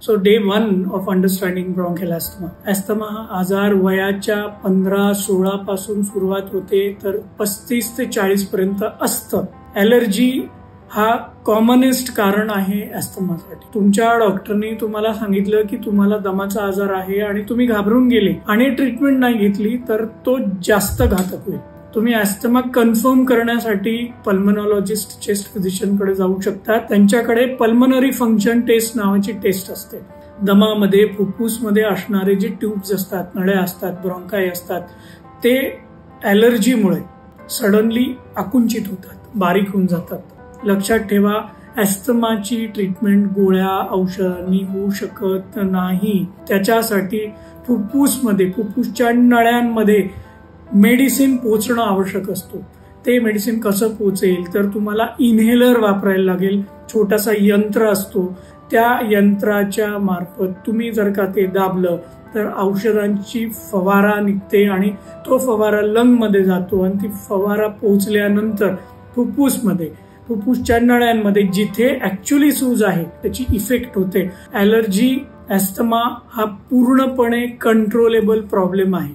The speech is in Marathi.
So day 1 of understanding bronchial asthma. Asthma हा आजार वयाच्या 15-16 पासून सुरुवात होते तर 35 ते 40 पर्यंत असतं. ॲलर्जी हा कॉमनेस्ट कारण आहे अस्थमासाठी. तुमच्या डॉक्टरनी तुम्हाला सांगितलं की तुम्हाला दमाचा आजार आहे आणि तुम्ही घाबरून गेले आणि ट्रीटमेंट नाही घेतली तर तो जास्त घातक होईल. तुम्ही अस्थमा कन्फर्म करण्यासाठी पल्मनॉलॉजिस्ट, चेस्ट फिजिशियनकडे जाऊ शकता. त्यांच्याकडे पल्मनरी फंक्शन टेस्ट नावाची टेस्ट असते. दमामध्ये, फुफ्फुसमध्ये असणारे जे ट्यूब्स असतात, नळ्या असतात, ब्रॉन्काई असतात, ते ॲलर्जीमुळे सडनली आकुंचित होतात, बारीक होऊन जातात. लक्षात ठेवा, अस्थमाची ट्रीटमेंट गोळ्या औषधांनी होऊ शकत नाही. त्याच्यासाठी फुफ्फुसच्या नळ्यांमध्ये मेडिसिन पोचणं आवश्यक असतो. ते मेडिसिन कसं पोचेल तर तुम्हाला इन्हेलर वापरायला लागेल. छोटासा यंत्र असतो, त्या यंत्राच्या मार्फत तुम्ही जर का ते दाबलं तर औषधांची फवारा निघते आणि तो फवारा लंगमध्ये जातो आणि ती फवारा पोचल्यानंतर फुफ्फुसच्या नळ्यांमध्ये जिथे ऍक्च्युअली सूज आहे त्याची इफेक्ट होते. ॲलर्जी, अस्थमा हा पूर्णपणे कंट्रोलेबल प्रॉब्लेम आहे.